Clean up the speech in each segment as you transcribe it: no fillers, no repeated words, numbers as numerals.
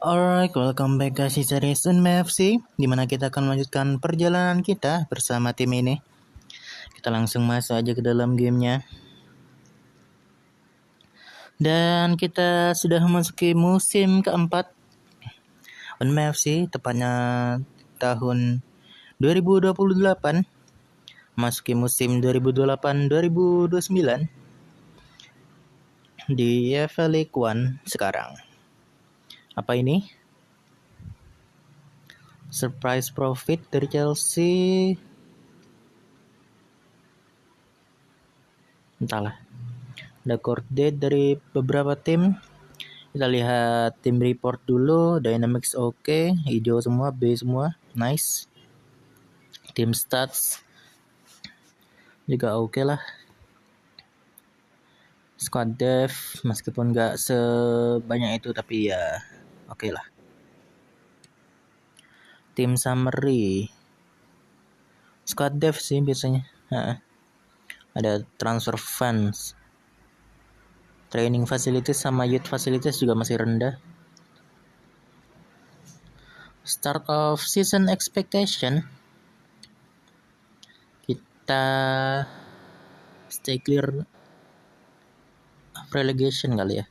Alright, welcome back guys di series Unme FC, di mana kita akan melanjutkan perjalanan kita bersama tim ini. Kita langsung masuk aja ke dalam gamenya. Dan kita sudah memasuki musim keempat Unme FC, tepatnya tahun 2028, masuki musim 2028-2029 di EFL League One sekarang. Apa ini? Surprise profit dari Chelsea. Entahlah. Ada court date dari beberapa tim. Kita lihat tim report dulu. Dynamics oke, hijau semua, B semua, nice. Tim stats juga oke lah. Squad depth meskipun nggak sebanyak itu, tapi ya oke lah. Tim summary, squad depth sih biasanya. Ada transfer funds, training facilities sama youth facilities juga masih rendah. Start of season expectation, kita stay clear of relegation kali ya.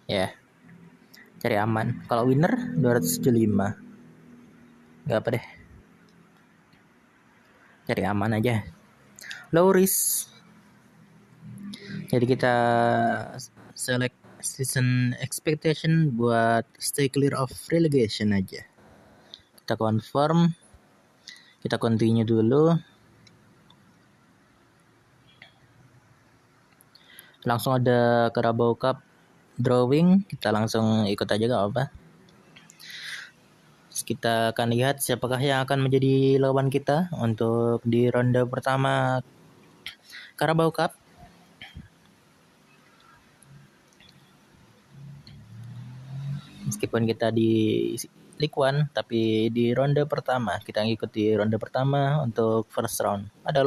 Ya, cari aman. Kalau winner 275, nggak apa deh, cari aman aja. Low risk, jadi kita select season expectation buat stay clear of relegation aja. Kita confirm, kita continue dulu. Langsung ada Carabao Cup drawing, kita langsung ikut aja gak apa-apa. Kita akan lihat siapakah yang akan menjadi lawan kita untuk di ronde pertama Carabao Cup. Meskipun kita di League One, tapi di ronde pertama kita ngikuti ronde pertama untuk first round. Ada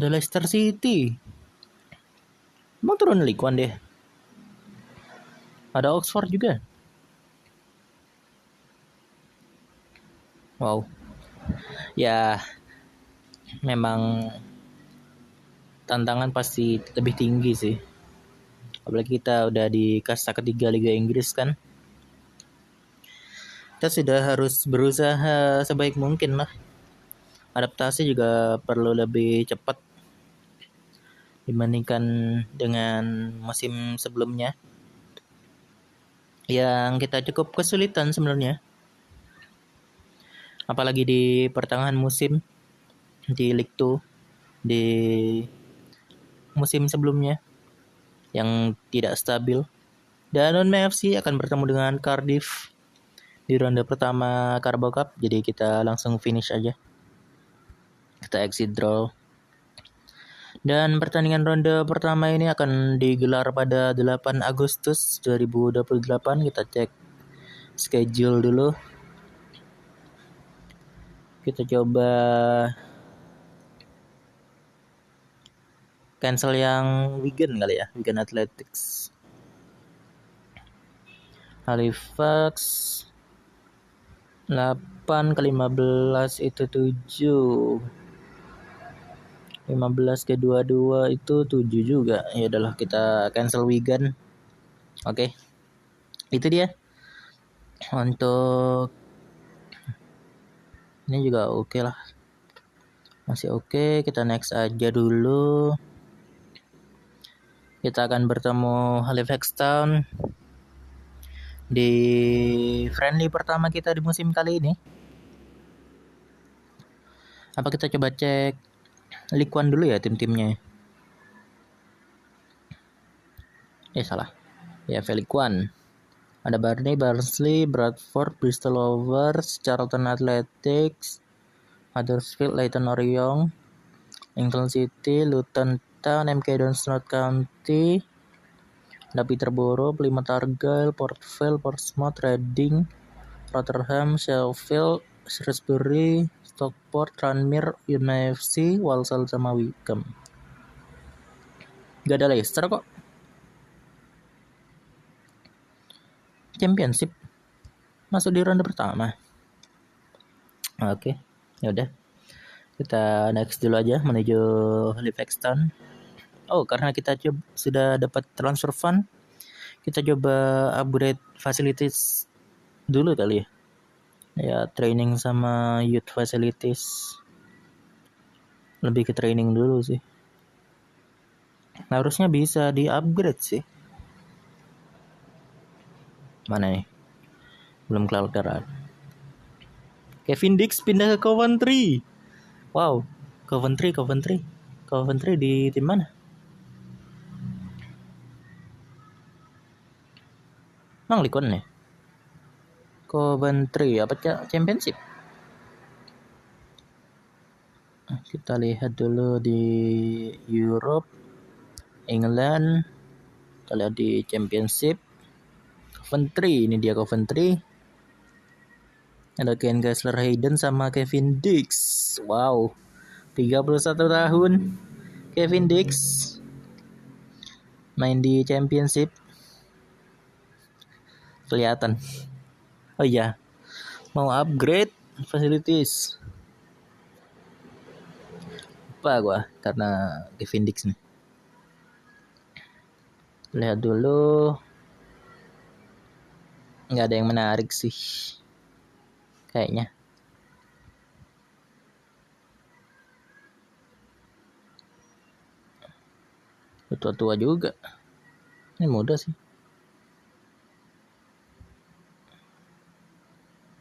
Leicester City, mau turun League One deh. Ada Oxford juga. Wow, ya memang tantangan pasti lebih tinggi sih. Apalagi kita udah di kasta ketiga Liga Inggris kan. Kita sudah harus berusaha sebaik mungkin lah. Adaptasi juga perlu lebih cepat dibandingkan dengan musim sebelumnya yang kita cukup kesulitan sebenarnya. Apalagi di pertengahan musim di League 2, di musim sebelumnya yang tidak stabil. Dan Unme FC akan bertemu dengan Cardiff di ronde pertama Carabao Cup, jadi kita langsung finish aja. Kita exit draw. Dan pertandingan ronde pertama ini akan digelar pada 8 Agustus 2028. Kita cek schedule dulu. Kita coba cancel yang Wigan kali ya, Wigan Athletics. Halifax 8 ke 15 itu 7. 15 ke 22 itu 7 juga. Ya udahlah, kita cancel Wigan. Oke. Itu dia. Untuk ini juga oke lah. Masih oke, kita next aja dulu. Kita akan bertemu Halifax Town di friendly pertama kita di musim kali ini. Apa kita coba cek League One dulu ya tim-timnya. Salah. Ya, League One. Ada Barnsley, Bradford, Bristol Rovers, Charlton Athletics, Huddersfield, Leyton Orient, Lincoln City, Luton Town, MK Dons Notts County, ada Peterborough, Plymouth Argyle, Port Vale, Portsmouth, Reading, Rotherham, Sheffield, Shrewsbury, Stockport, Tranmere, Unme FC, Walsall sama Wycombe. Gak ada Leicester kok. Championship masuk di ronde pertama. Oke, ya udah. Kita next dulu aja menuju Livingston. Oh, karena kita sudah dapat transfer fund, kita coba upgrade facilities dulu kali ya. Ya, training sama youth facilities. Lebih ke training dulu sih. Harusnya bisa di-upgrade sih. Mana nih? Belum kelar. Kevin Dix pindah ke Coventry. Wow, Coventry di tim mana? Emang League One ya? Coventry apa Championship? Kita lihat dulu di Europe, England. Kita lihat di Championship. Coventry, ini dia Coventry. Ada Ken Gessler Hayden sama Kevin Dix. Wow, 31 tahun. Kevin Dix main di Championship. Kelihatan. Oh iya, mau upgrade facilities. Lupa gua karena Kevin Dix nih. Lihat dulu. Nggak ada yang menarik sih. Kayaknya. Tua-tua juga. Ini muda sih.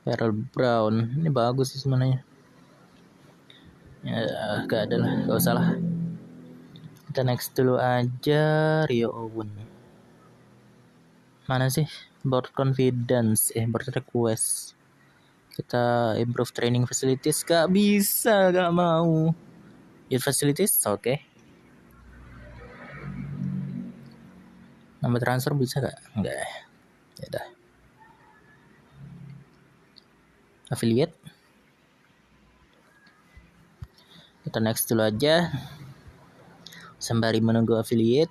Farrell Brown. Ini bagus sih sebenarnya. Ya, gak ada lah. Gak usah lah. Kita next dulu aja. Rio Owen. Mana sih? Board confidence. Board request. Kita improve training facilities. Gak bisa. Gak mau. Youth facilities? Oke. Nama transfer bisa gak? Enggak. Ya udah. Affiliate. Kita next dulu aja. Sembari menunggu affiliate.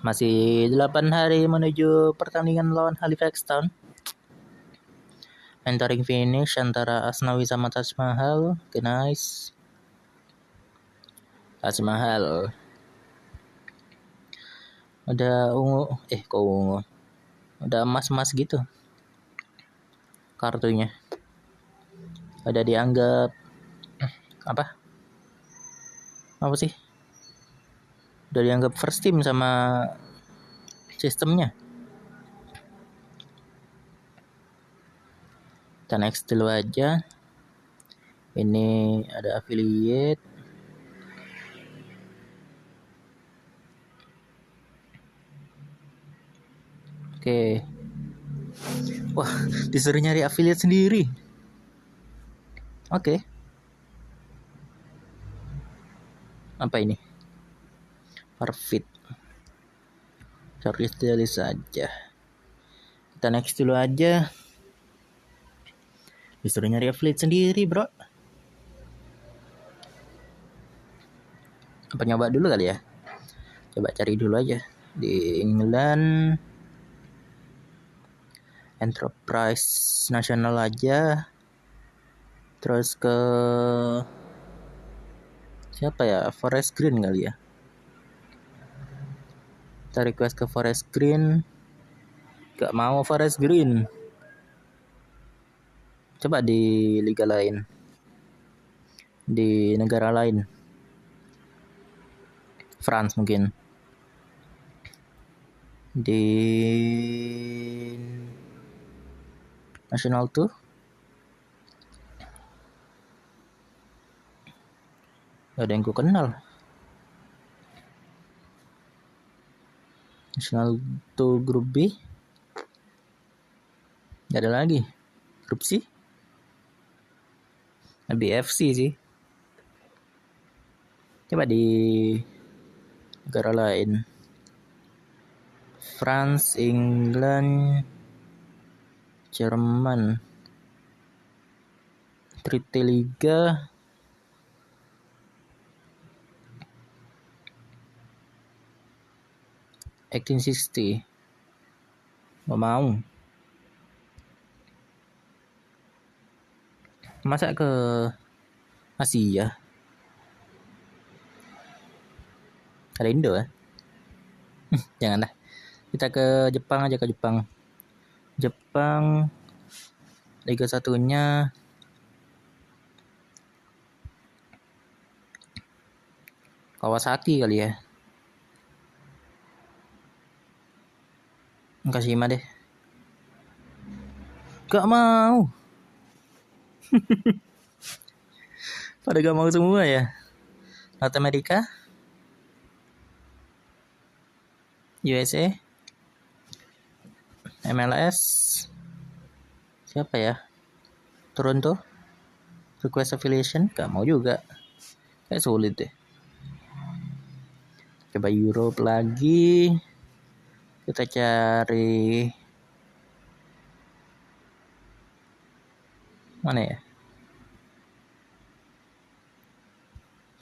Masih 8 hari menuju pertandingan lawan Halifax Town. Entering finish antara Asnawi sama Taj Mahal. Okay, nice. Taj Mahal. Udah ungu. Kok ungu? Udah emas-emas gitu. Kartunya. Udah dianggap apa? Apa sih? Udah dianggap first team sama sistemnya. Kita next dulu aja. Ini ada affiliate. Oke. Wah, disuruh nyari affiliate sendiri. Oke. Apa ini? Perfect. Charles Daly saja. Kita next dulu aja. Disuruh nyari affiliate sendiri, bro. Apa nyoba dulu kali ya? Coba cari dulu aja. Di England. Enterprise Nasional aja. Terus ke siapa ya? Forest Green kali ya. Kita request ke Forest Green. Gak mau Forest Green. Coba di liga lain. Di negara lain. France mungkin. Di National 2. Gak ada yang ku kenal. National 2 grup B. Gak ada lagi. Grup C. BFC sih. Coba di negara lain. France, England, Jerman, Trite Liga, 1860. Gak mau. Masa ke Asia? Ada Indo ya? Jangan dah. Kita ke Jepang aja, ke Jepang. Jepang Liga 1-nya Kawasaki kali ya. Kashima deh. Gak mau. Pada gak mau semua ya. North America, USA, MLS, siapa ya? Toronto, Request Affiliation, gak mau juga. Kayak sulit deh. Coba Europe lagi. Kita cari mana ya?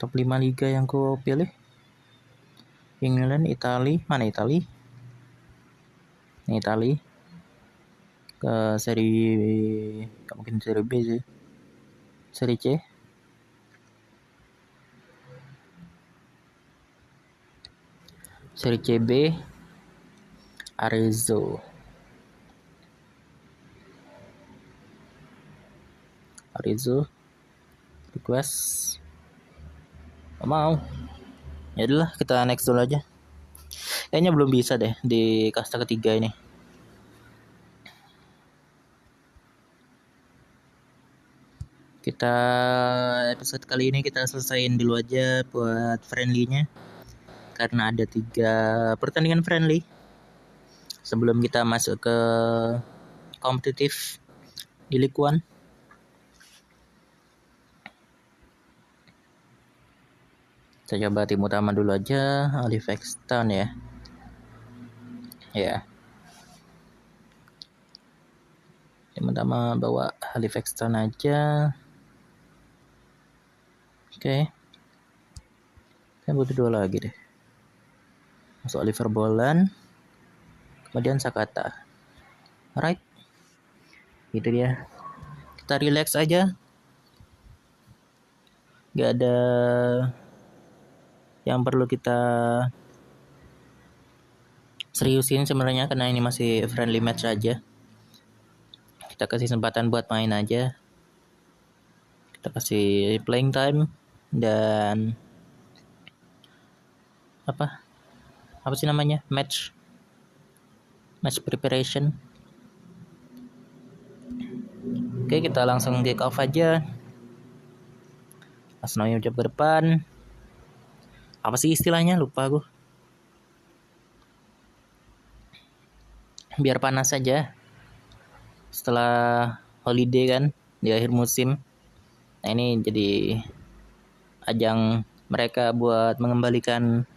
Top 5 liga yang ku pilih. England, Italia, mana Italia? Ini Italia. Ke seri, gak mungkin seri B sih. Seri C. Seri CB, Arezzo, request, gak mau. Ya udah, kita next dulu aja. Kayaknya belum bisa deh di kasta ketiga ini. Kita episode kali ini kita selesaiin dulu aja buat friendly-nya, karena ada 3 pertandingan friendly sebelum kita masuk ke kompetitif di League One. Kita coba tim utama dulu aja, Halifax-Town ya. Ya. Tim utama bawa Halifax-Town aja. Oke. Saya butuh 2 lagi deh. Masuk Oliver Boland, kemudian Sakata. Alright. Gitu dia. Kita relax aja. Gak ada yang perlu kita seriusin sebenarnya, karena ini masih friendly match aja. Kita kasih kesempatan buat main aja. Kita kasih playing time dan apa sih namanya, match preparation. Oke, kita langsung kick off aja. Asnawi ucap ke depan. Apa sih istilahnya, lupa gue. Biar panas saja setelah holiday kan, di akhir musim. Nah, ini jadi ajang mereka buat mengembalikan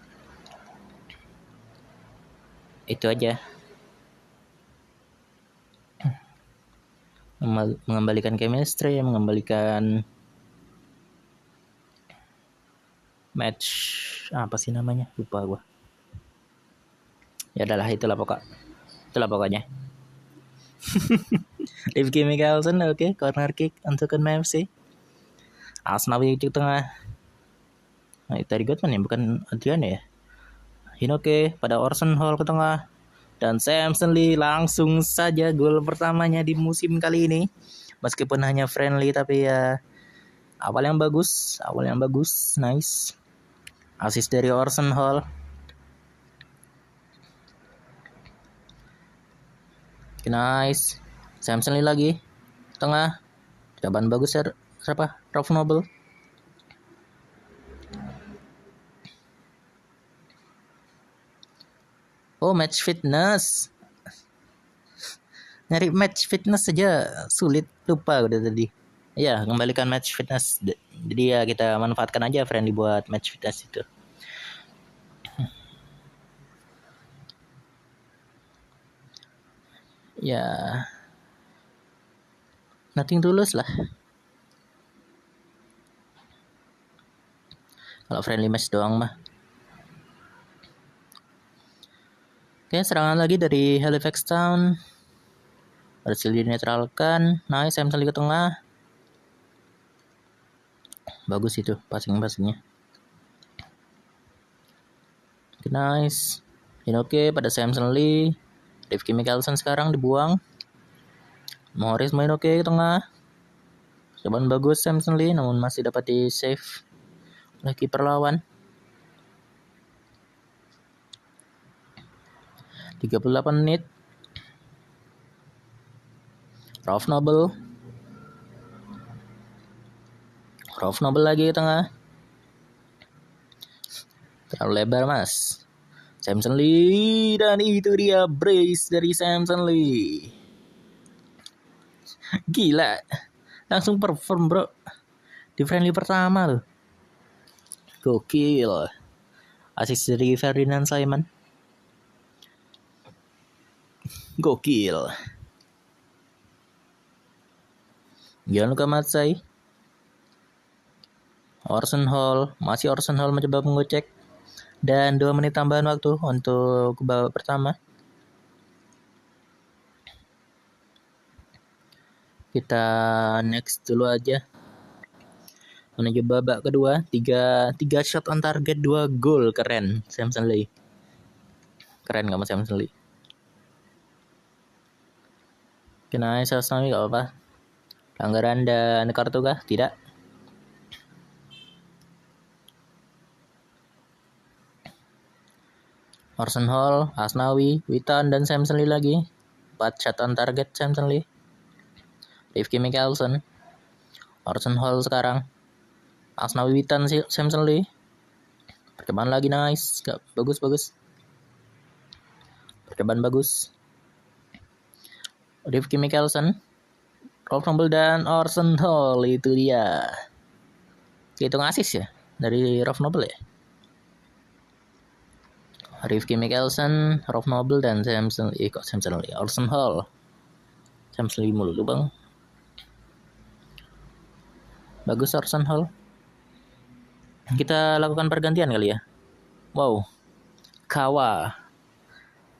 itu aja, mengembalikan chemistry, mengembalikan match, apa sih namanya, lupa gue. Ya adalah itulah pokoknya. Rifki Mikkelsen, oke, corner kick untuk FC. Asnawi di tengah. Nah, itu tadi Goodman ya, bukan Adrian ya. Hinoke pada Orson Hall ke tengah. Dan Samson Lee langsung saja gol pertamanya di musim kali ini. Meskipun hanya friendly, tapi ya awal yang bagus, nice. Assist dari Orson Hall. Nice. Samson Lee lagi tengah. Jawaban bagus ya, siapa? Ralph Noble. Oh, match fitness. Nyari match fitness saja sulit, lupa udah tadi. Ya, kembalikan match fitness. Jadi ya kita manfaatkan aja friendly buat match fitness itu. Ya, nothing tulus lah. Kalau friendly match doang mah. Oke, serangan lagi dari Halifax Town. Berhasil dinetralkan. Nice, Samson Lee ke tengah. Bagus itu passing-passingnya. Nice. Oke pada Samson Lee. Rifki Mickelson sekarang dibuang. Morris main oke ke tengah. Cobaan bagus Samson Lee, namun masih dapat di save oleh kiper lawan. 38 menit. Ralph Noble lagi ke tengah. Terlalu lebar mas. Samson Lee, dan itu dia brace dari Samson Lee. Gila, langsung perform bro di friendly pertama loh. Gokil. Asis dari Ferdinand Simon. Gokil. Gianluca Matsai. Orson Hall mencoba mengocek. Dan 2 menit tambahan waktu untuk babak pertama. Kita next dulu aja. Menuju babak kedua. 3 shot on target, 2 gol. Keren Samson Lee. Keren kamu Samson Lee. Kena Sasnawi gak apa-apa. Pelanggaran dan kartu kah? Tidak. Orson Hall, Asnawi, Witan, dan Samson Lee lagi. 4 shot on target Samson Lee. Rifki Mickelson. Orson Hall sekarang. Asnawi, Witan, Samson Lee. Percobaan lagi nice. Bagus. Percobaan bagus. Rifki Mickelson. Ralph Noble dan Orson Hall, itu dia. Hitung asis ya dari Ralph Noble ya. Rifki Mickelson, Ralph Noble, dan Samson Lee. Orson Hall. Samson Lee mulu bang. Bagus Orson Hall. Kita lakukan pergantian kali ya. Wow. Kawa.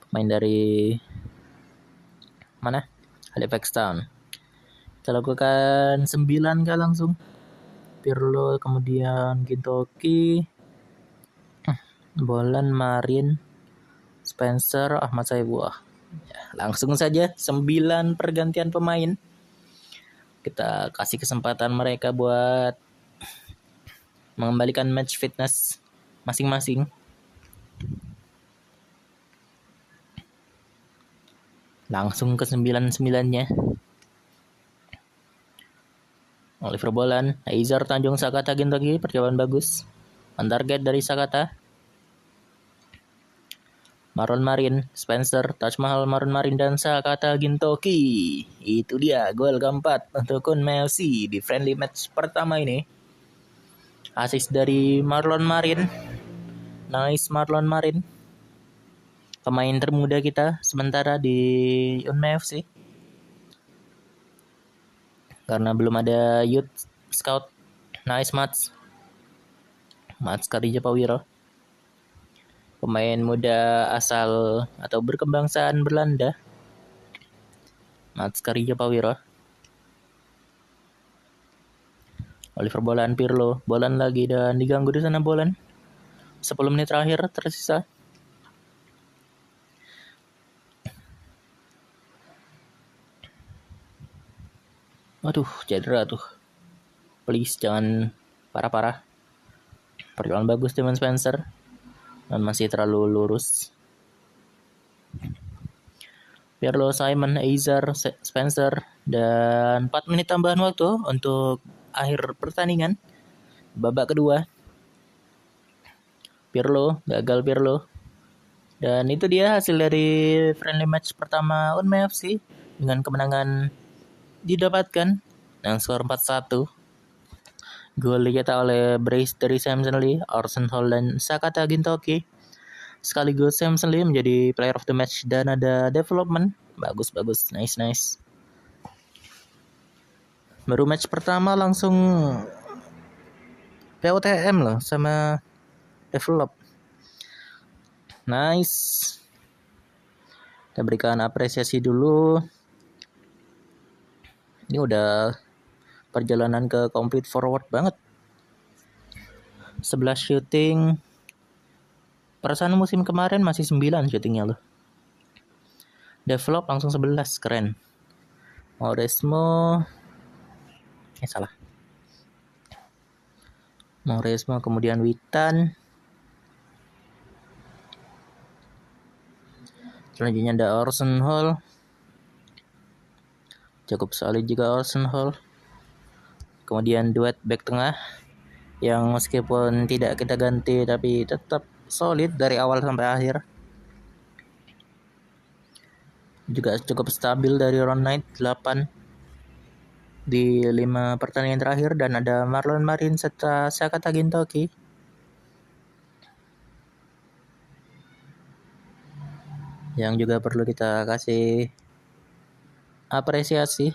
Main dari mana? Halifax Town. Kita lakukan 9 kali langsung. Pirlo, kemudian Gintoki, Bolan, Marin, Spencer, Ahmad Saibuah. Ya, langsung saja 9 pergantian pemain. Kita kasih kesempatan mereka buat mengembalikan match fitness masing-masing. Langsung ke 9-9-nya. Oliver Bolan, Aizar Tanjung Sakata Gintoki, percobaan bagus. On target dari Sakata. Marlon Marin, Spencer, Taj Mahal, Marlon Marin, dan Sakata Gintoki. Itu dia gol keempat untuk Kunmei FC di friendly match pertama ini. Assist dari Marlon Marin. Nice Marlon Marin. Pemain termuda kita sementara di Kunmei FC. Karena belum ada youth scout. Nice Mats Karija Pawiro. Pemain muda asal atau berkebangsaan Belanda. Mats Karija Pawiro. Oliver Bolan, Pirlo, Bolan lagi, dan diganggu di sana Bolan. 10 menit terakhir tersisa. Waduh, cedera tuh. Please jangan parah-parah. Perjalanan bagus teman Spencer. Dan masih terlalu lurus. Pirlo, Simon, Aizar, Spencer, dan 4 menit tambahan waktu untuk akhir pertandingan. Babak kedua. Gagal Pirlo. Dan itu dia hasil dari friendly match pertama Kunmei FC dengan kemenangan didapatkan dengan skor 4-1. Gol dicetak oleh brace dari Samson Lee, Orson Hall, dan Sakata Gintoki. Sekaligus Samson Lee menjadi player of the match dan ada development. Bagus. Nice. Baru match pertama langsung POTM loh sama develop. Nice. Kita berikan apresiasi dulu. Ini udah perjalanan ke complete forward banget. 11 shooting. Perasaan musim kemarin masih 9 shootingnya loh. Develop langsung 11, keren. Mauresmo salah. Mauresmo, kemudian Witan. Selanjutnya ada Orson Hall. Cukup solid juga Orson Hall. Kemudian duet back tengah yang meskipun tidak kita ganti tapi tetap solid dari awal sampai akhir. Juga cukup stabil dari Ron Knight 8 di 5 pertandingan terakhir, dan ada Marlon Marin serta Sakata Gintoki. Yang juga perlu kita kasih apresiasi.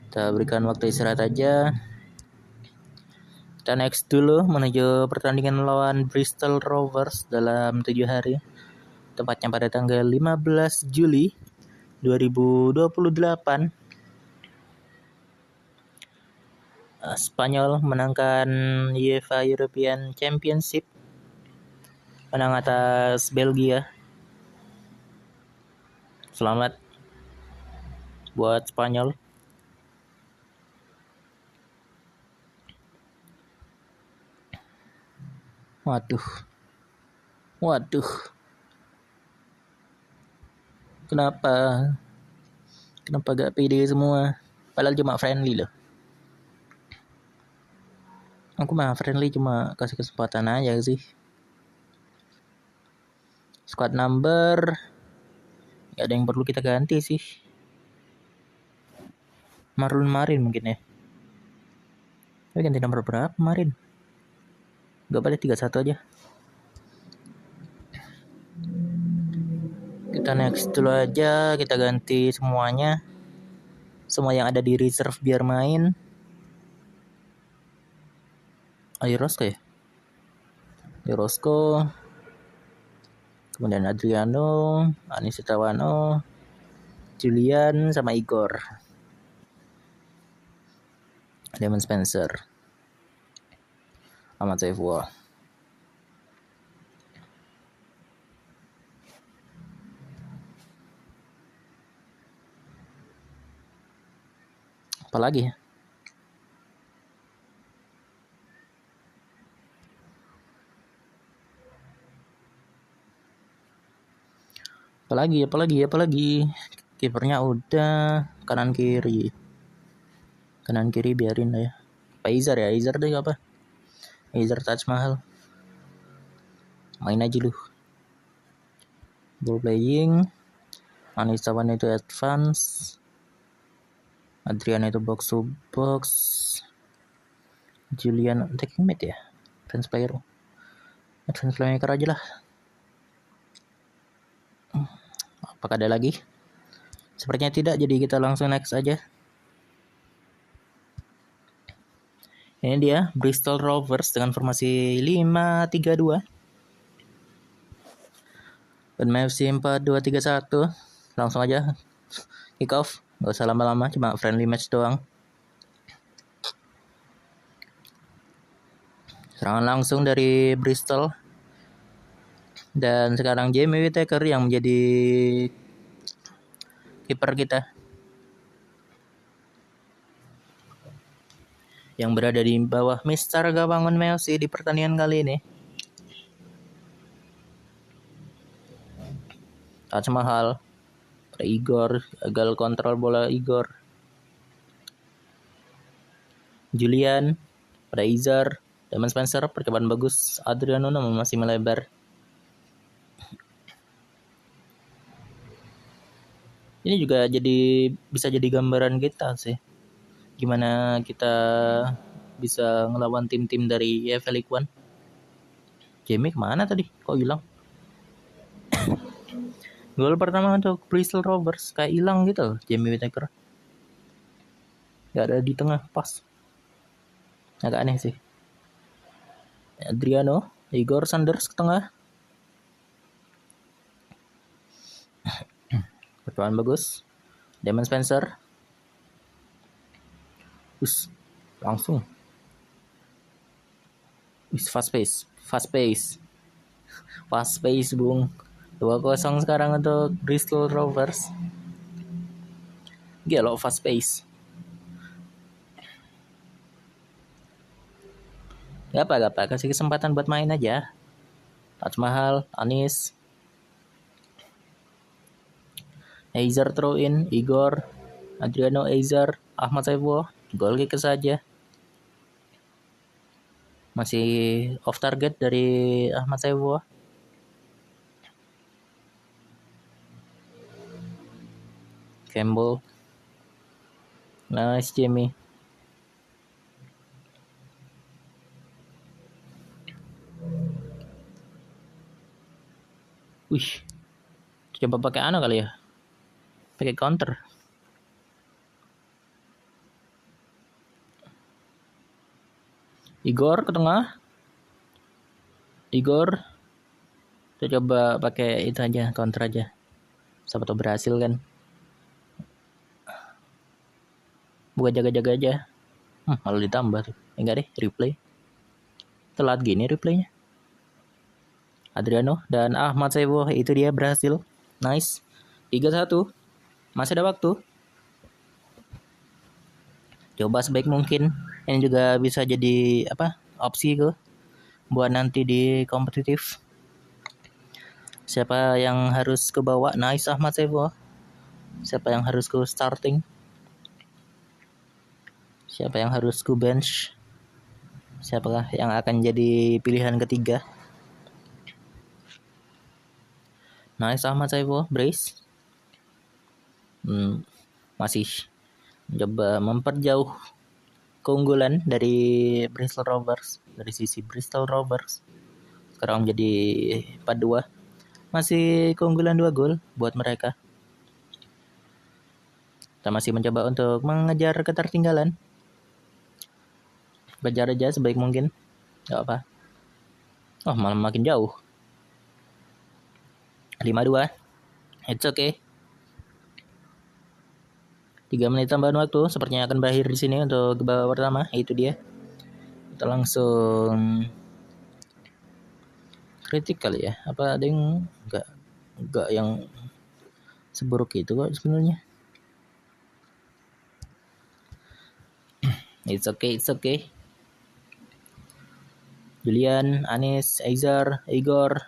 Kita berikan waktu istirahat aja. Kita next dulu menuju pertandingan melawan Bristol Rovers dalam 7 hari. Tepatnya pada tanggal 15 Juli 2028. Spanyol menangkan UEFA European Championship, menang atas Belgia. Selamat buat Spanyol. Waduh. Kenapa gak pede semua? Padahal cuma friendly loh. Aku mah friendly cuma kasih kesempatan aja sih. Squad number gak ada yang perlu kita ganti sih. Marlon Marin mungkin ya. Tapi ganti nomor berapa Marin? Gak pada 31 aja. Kita next dulu aja. Kita ganti semuanya. Semua yang ada di reserve biar main. Rosco. Kemudian Adriano, Anis Sitawano, Julian sama Igor. Damon Spencer. Ahmad Saifullah. Apalagi ya? Apalagi. Kipernya udah, kanan kiri biarin lah ya. Izar deh apa? Izar Taj Mahal. Main aja lu. Ball playing. Anis Tawan itu advance. Adrian itu box to box. Julian taking mid ya. Advance playmaker aja lah. Apakah ada lagi? Sepertinya tidak, jadi kita langsung next aja. Ini dia Bristol Rovers dengan formasi 5-3-2. Dan MFC 4-2-3-1. Langsung aja kick off. Gak usah lama-lama, cuma friendly match doang. Serangan langsung dari Bristol. Dan sekarang Jamie Whittaker yang menjadi kiper kita, yang berada di bawah Mister Gawangun Melsi di pertandingan kali ini. Taj Mahal, Igor, gagal kontrol bola Igor. Julian, pada Izar, Damon Spencer, percobaan bagus. Adriano masih melebar. Ini juga bisa jadi gambaran kita sih, gimana kita bisa ngelawan tim-tim dari EFL League One. Jamie kemana tadi? Kok hilang? Gol pertama untuk Bristol Rovers kayak hilang gitu loh, Jamie Whittaker. Gak ada di tengah pas. Agak aneh sih. Adriano, Igor Sanders ke tengah. percobaan bagus. Damon Spencer. Langsung. Fast pace, Bung. 2-0 sekarang untuk Bristol Rovers. Gila, fast pace. Gak apa, kasih kesempatan buat main aja. Taj Mahal, Anis, Eizer throw in, Igor, Adriano Eizer, Ahmad Saifuo, gol kick saja. Masih off target dari Ahmad Saifuo. Campbell. Nice Jamie. Wih. Coba pakai kali ya. Pakai counter. Igor ke tengah. Kita coba pakai itu aja, counter aja. Siapa tahu berhasil kan. Bukan jaga-jaga aja. Malah ditambah tuh. Enggak deh, replay. Telat gini replaynya. Adriano dan Ahmad Saifuo, itu dia berhasil. Nice. 3-1. Masih ada waktu. Coba sebaik mungkin. Ini juga bisa jadi opsi ke buat nanti di kompetitif. Siapa yang harus ke bawah? Nice Ahmad Saifuo. Siapa yang harus ke starting? Siapa yang harus ke bench? Siapakah yang akan jadi pilihan ketiga? Nice Ahmad Saifuo, brace. Masih coba memperjauh keunggulan dari Bristol Rovers, dari sisi Bristol Rovers. Sekarang menjadi 4-2. Masih keunggulan 2 gol buat mereka. Kita masih mencoba untuk mengejar ketertinggalan. Kejar aja sebaik mungkin. Gak apa. Malah makin jauh. 5-2. It's okay. 3 menit tambahan waktu sepertinya akan berakhir di sini untuk babak pertama. Itu dia. Kita langsung kritik kali ya. Apa ada yang enggak yang seburuk itu kok sebenarnya. It's okay. Julian, Anis, Eizer, Igor,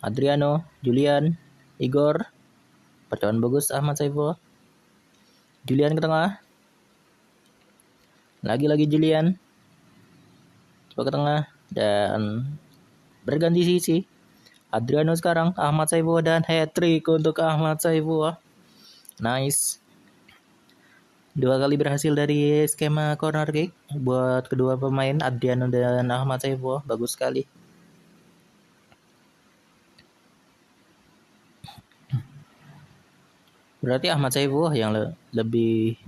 Adriano, Julian, Igor, percobaan bagus Ahmad Saifuo. Julian ke tengah. Lagi Julian. Coba ke tengah dan berganti sisi. Adriano sekarang, Ahmad Saifuo dan hat-trick untuk Ahmad Saifuo. Nice. 2 kali berhasil dari skema corner kick buat kedua pemain Adriano dan Ahmad Saifuo. Bagus sekali. Berarti Ahmad Saifuo yang lebih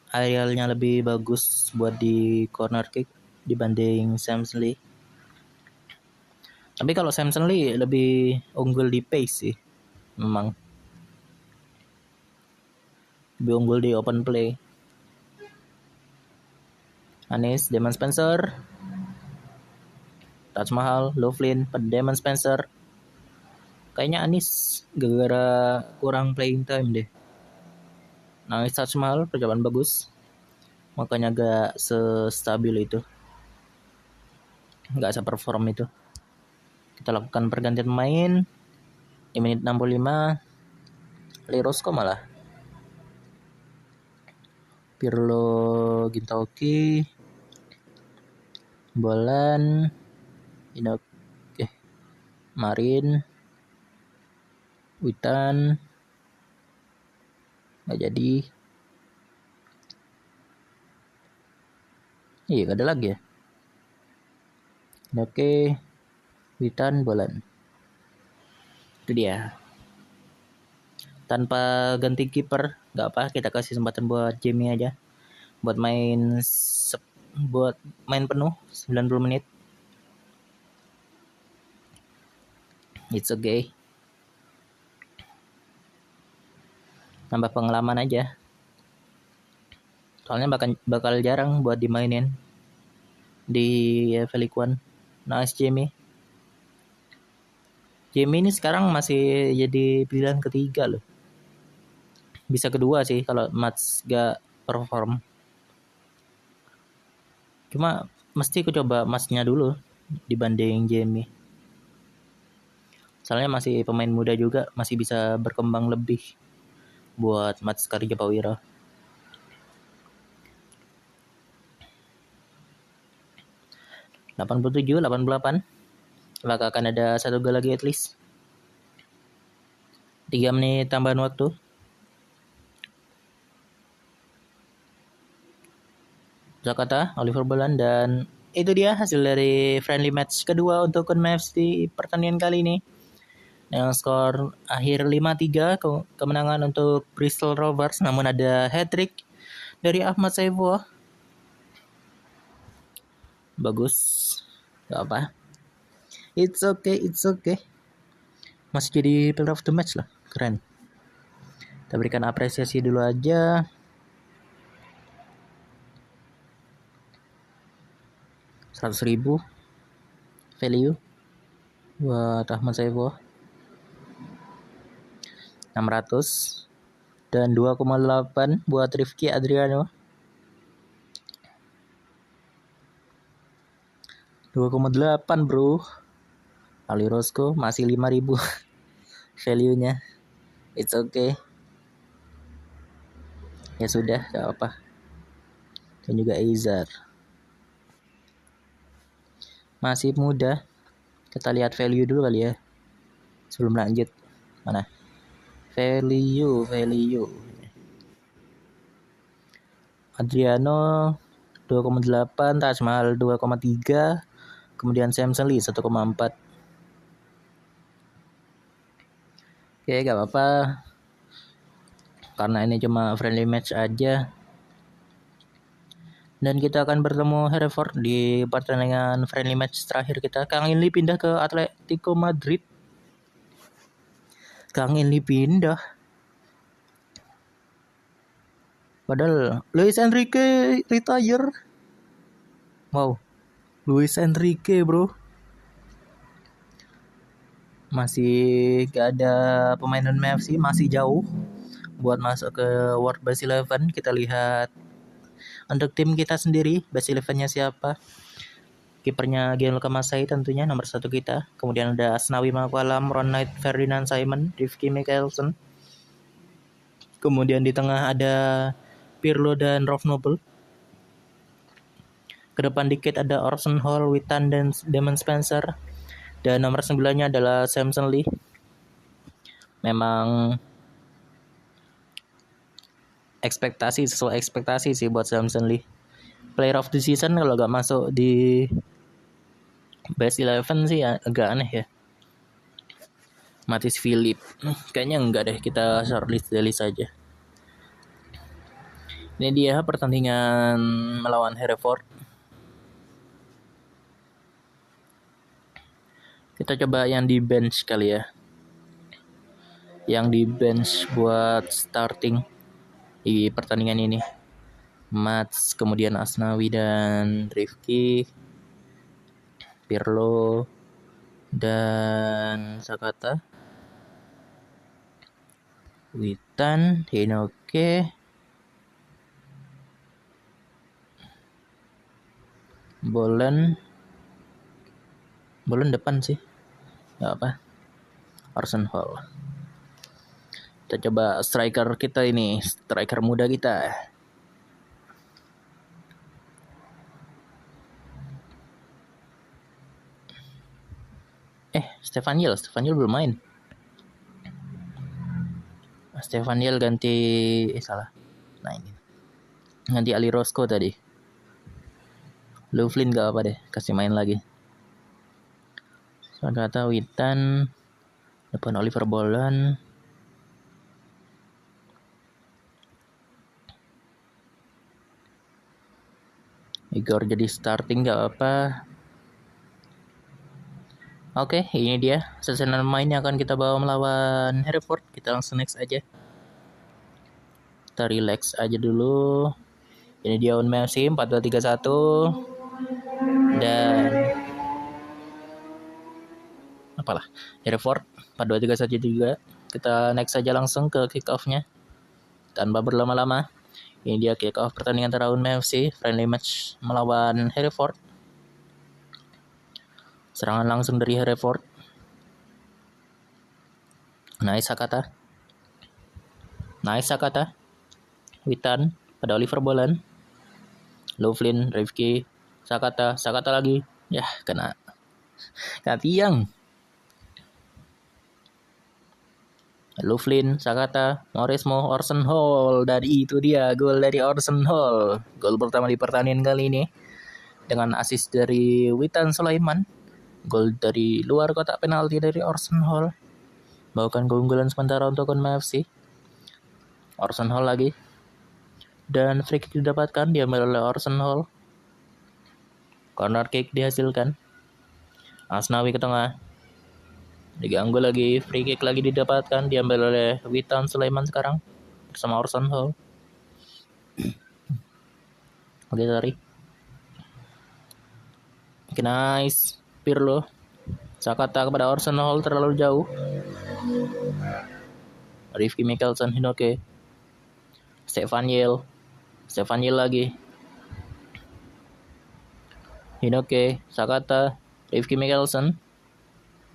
arealnya lebih bagus buat di corner kick dibanding Samson Lee. Tapi kalau Samson Lee lebih unggul di pace sih. Memang lebih unggul di open play. Anis, Damon Spencer, Taj Mahal, Loughlin, Damon Spencer. Kayaknya Anis gara-gara kurang playing time deh. Nice Taj Mahal, percobaan bagus. Makanya gak se-stabil itu. Gak se-perform itu. Kita lakukan pergantian pemain. Di menit 65. Lerosko malah. Pirlo Gintoki. Bolan. Marin. Witan. Gak jadi. Iya gak ada lagi ya. Oke. Witan, Bolan. Itu dia. Tanpa ganti kiper, gak apa, kita kasih kesempatan buat Jamie aja. Buat main penuh 90 menit. It's okay. Nambah pengalaman aja. Soalnya bakal jarang buat dimainin di League One. Nice Jamie. Jamie ini sekarang masih jadi pilihan ketiga loh. Bisa kedua sih kalau Mats gak perform. Cuma mesti aku coba Matsnya dulu dibanding Jamie. Soalnya masih pemain muda juga, masih bisa berkembang lebih buat Mats Karja Prawira. 87, 88. Apakah akan ada satu gol lagi at least? 3 menit tambahan waktu. Jakarta, Oliver Bolan, dan itu dia hasil dari friendly match kedua untuk Kunmefs di pertandingan kali ini. Dengan skor akhir 5-3 kemenangan untuk Bristol Rovers, namun ada hat-trick dari Ahmad Saifullah. Bagus, gak apa. It's okay. Masih jadi player of the match lah, keren. Kita berikan apresiasi dulu aja. $100,000 value buat Ahmad Saifullah. 600 dan 2,8 buat Rifki Adriano. 2,8 bro. Ali Roscoe masih 5.000 value-nya. It's okay. Ya sudah, gak apa. Dan juga Izar. Masih muda. Kita lihat value dulu kali ya. Sebelum lanjut. Mana? Value. Adriano 2,8, Taj Mahal 2,3, kemudian Samson Lee 1,4. Oke, gak apa-apa. Karena ini cuma friendly match aja. Dan kita akan bertemu Hereford di pertandingan friendly match terakhir kita. Kang Inli pindah ke Atletico Madrid. Padahal Luis Enrique retire. Wow, Luis Enrique bro. Masih gak ada pemain non-MFC, masih jauh buat masuk ke World Best 11. Kita lihat untuk tim kita sendiri, Best 11-nya siapa. Kipernya Gianluca Masai tentunya nomor 1 kita. Kemudian ada Asnawi Mangkualam, Ron Knight, Ferdinand Simon, Rifki Mikkelsen. Kemudian di tengah ada Pirlo dan Rolf Nobel. Ke depan dikit ada Orson Hall, Witan, dan Damon Spencer. Dan nomor 9-nya adalah Samson Lee. Memang sesuai ekspektasi sih buat Samson Lee. Player of the season kalau gak masuk di Best 11 sih ya, agak aneh ya. Matis Philip kayaknya enggak deh, kita shortlist saja. Ini dia pertandingan melawan Hereford. Kita coba yang di bench kali ya. Yang di bench buat starting di pertandingan ini. Mats, kemudian Asnawi dan Rifki, Pirlo, dan Sakata, Witan, Hinoke, Bolen depan sih, nggak apa. Orson Hall. Kita coba striker kita ini, striker muda kita. Stefan Yel belum main. Stefan Yel ganti salah. Nah ini. Ganti Ali Roscoe tadi. Louvlin gak apa deh, kasih main lagi. Kata Witan, depan Oliver Bolan. Igor jadi starting gak apa. Oke, ini dia susunan main yang akan kita bawa melawan Hereford. Kita langsung next aja. Kita relax aja dulu. Ini dia Unmei FC 4-2-3-1. Dan apalah, Hereford 4-2-3-1 juga. Kita next aja langsung ke kick off-nya tanpa berlama-lama. Ini dia kick off pertandingan antara Unmei FC friendly match melawan Hereford. Serangan langsung dari Hereford. Nice Sakata. Witan pada Oliver Boland. Loughlin, Rifki, Sakata lagi. Ya, kena tiang. Loughlin, Sakata, Mauresmo, Orson Hall. Dan itu dia gol dari Orson Hall. Gol pertama di pertandingan kali ini. Dengan assist dari Witan Sulaiman. Gol dari luar kotak penalti dari Orson Hall. Bawakan keunggulan sementara untuk Unmei FC. Orson Hall lagi. Dan free kick didapatkan diambil oleh Orson Hall. Corner kick dihasilkan. Asnawi ke tengah. Diganggu lagi, free kick lagi didapatkan, diambil oleh Witan Sulaiman sekarang bersama Orson Hall. Oke, sorry. Oke, nice. Pirlo. Sakata kepada Orson Hall terlalu jauh. Rifki Mikkelsen, Hinoke. Stefan Yel lagi. Hinoke, Sakata, Rifki Mikkelsen.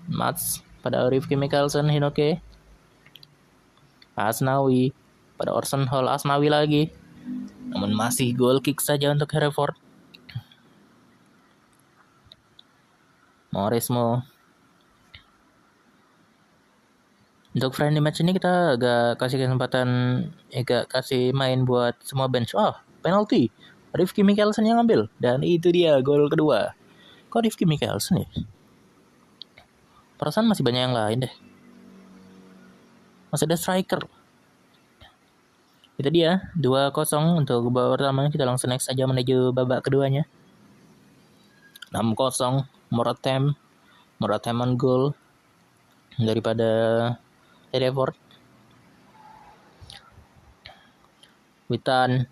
Mats pada Rifki Mikkelsen, Hinoke. Asnawi pada Orson Hall, Asnawi lagi. Namun masih goal kick saja untuk Hereford. Mauresmo. Untuk friendly match ini kita agak kasih kesempatan, agak kasih main buat semua bench. Penalti. Rifki Mikkelsen yang ngambil. Dan itu dia gol kedua. Kok Rifki Mikkelsen ya? Perasaan masih banyak yang lain deh. Masih ada striker. Itu dia 2-0 untuk babak pertama. Kita langsung next aja menuju babak keduanya. 6-0 Moratham on goal daripada Hereford. Witan.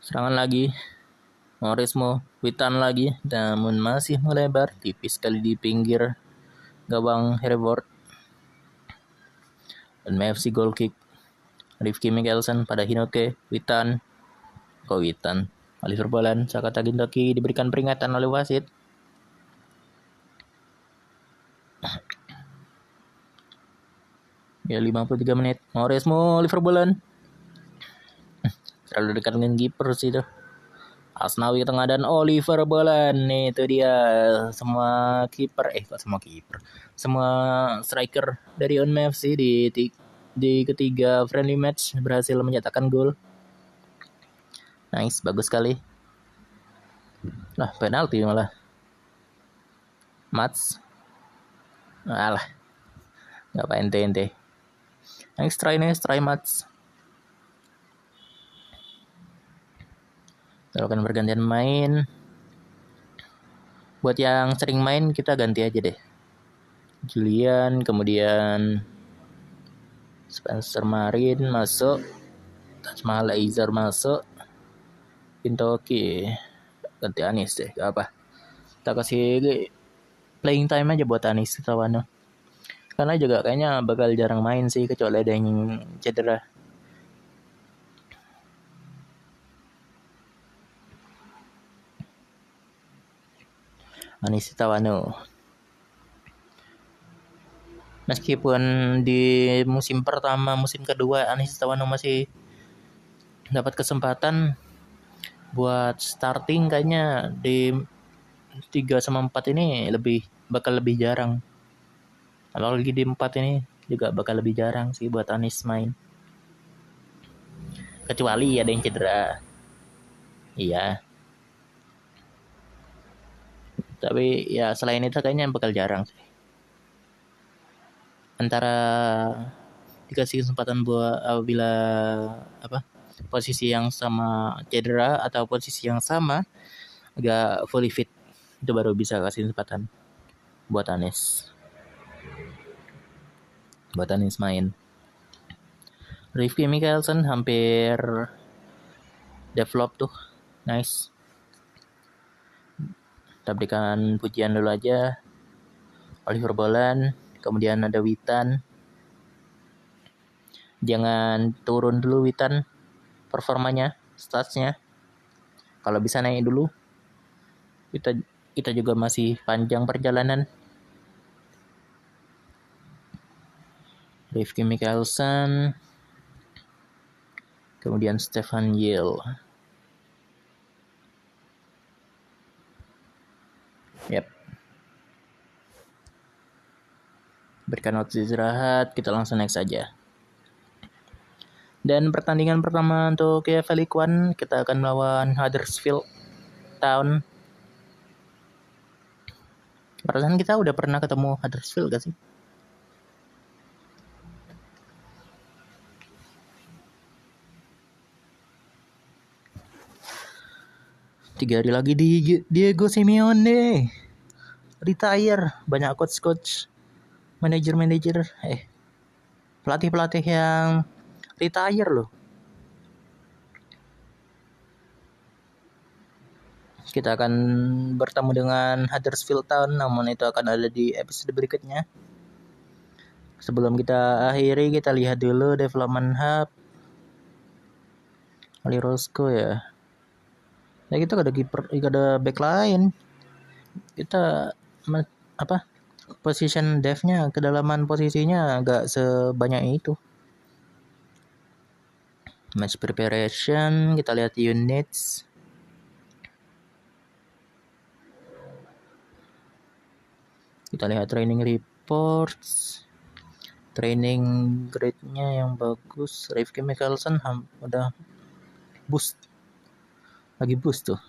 Serangan lagi. Mauresmo, Witan lagi. Namun masih melebar. Tipis sekali di pinggir gawang Hereford. Dan FC goal kick. Rifki Mikkelsen pada Hinoke. Witan. Oliver Boland, Sakata Gintoki diberikan peringatan oleh wasit. Ya 53 menit. Mauresmo, Oliver Boland. Terlalu dekat dengan kiper sih itu. Asnawi ke tengah dan Oliver Boland. Itu dia semua semua striker dari Unmei FC di ketiga friendly match berhasil menyatakan gol. Nice, bagus sekali. Nah, penalti malah. Mats. Alah. Enggak apa ente. Nice try Mats. Lakukan pergantian main. Buat yang sering main kita ganti aja deh. Julian, kemudian Spencer Marin masuk, Taj Mahal Aizar masuk, Pintoki ganti Anis deh, gak apa. Kita kasih playing time aja buat Anis Tawano. Karena juga kayaknya bakal jarang main sih kecuali ada yang cedera. Anis Tawano. Meskipun di musim pertama, musim kedua Anis Tawano masih dapat kesempatan buat starting, kayaknya di 3 sama 4 ini bakal lebih jarang. Apalagi di 4 ini juga bakal lebih jarang sih buat Anis main. Kecuali ada yang cedera. Iya. Tapi ya selain itu kayaknya bakal jarang sih. Antara dikasih kesempatan buat apabila posisi yang sama cedera atau posisi yang sama agak fully fit, itu baru bisa kasih kesempatan buat Anies main. Rifki Mikkelsen hampir develop tuh, nice. Kita berikan pujian dulu aja Oliver Boland, kemudian ada Witan. Jangan turun dulu Witan performanya, statsnya. Kalau bisa naik dulu. Kita juga masih panjang perjalanan. Rifki Mikkelsen, kemudian Stefan Yil. Yep. Berikan waktu istirahat, kita langsung next saja. Dan pertandingan pertama untuk EFL League One, kita akan melawan Huddersfield Town. Perasaan kita udah pernah ketemu Huddersfield gak sih? Tiga hari lagi di Diego Simeone retire. Banyak coach manajer pelatih yang retire loh. Kita akan bertemu dengan Huddersfield Town, namun itu akan ada di episode berikutnya. Sebelum kita akhiri, kita lihat dulu development hub Ali Roscoe ya. Ya kita ada kiper, ada back line. Kita position depth-nya, kedalaman posisinya agak sebanyak itu. Match preparation, kita lihat units. Kita lihat training reports. Training grade-nya yang bagus. Rifki Mikkelsen udah boost. Lagi boost tuh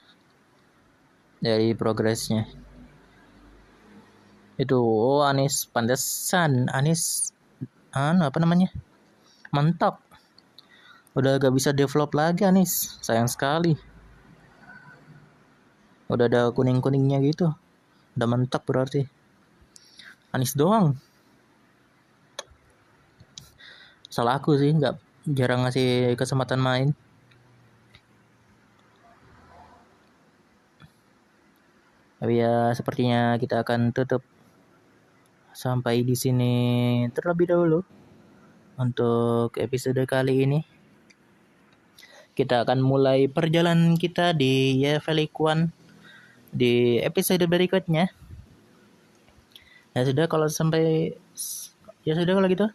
dari progresnya. Itu Anies pantesan Anies mantap. Udah gak bisa develop lagi Anies, sayang sekali. Udah ada kuning-kuningnya gitu, udah mentok berarti. Anies doang. Salah aku sih, nggak jarang ngasih kesempatan main. Tapi ya sepertinya kita akan tutup sampai di sini terlebih dahulu untuk episode kali ini. Kita akan mulai perjalanan kita di EFL League One di episode berikutnya. Ya sudah kalau gitu.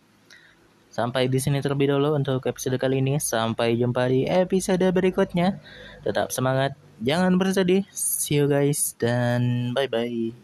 Sampai di sini terlebih dahulu untuk episode kali ini. Sampai jumpa di episode berikutnya. Tetap semangat, jangan bersedih. See you guys dan bye-bye.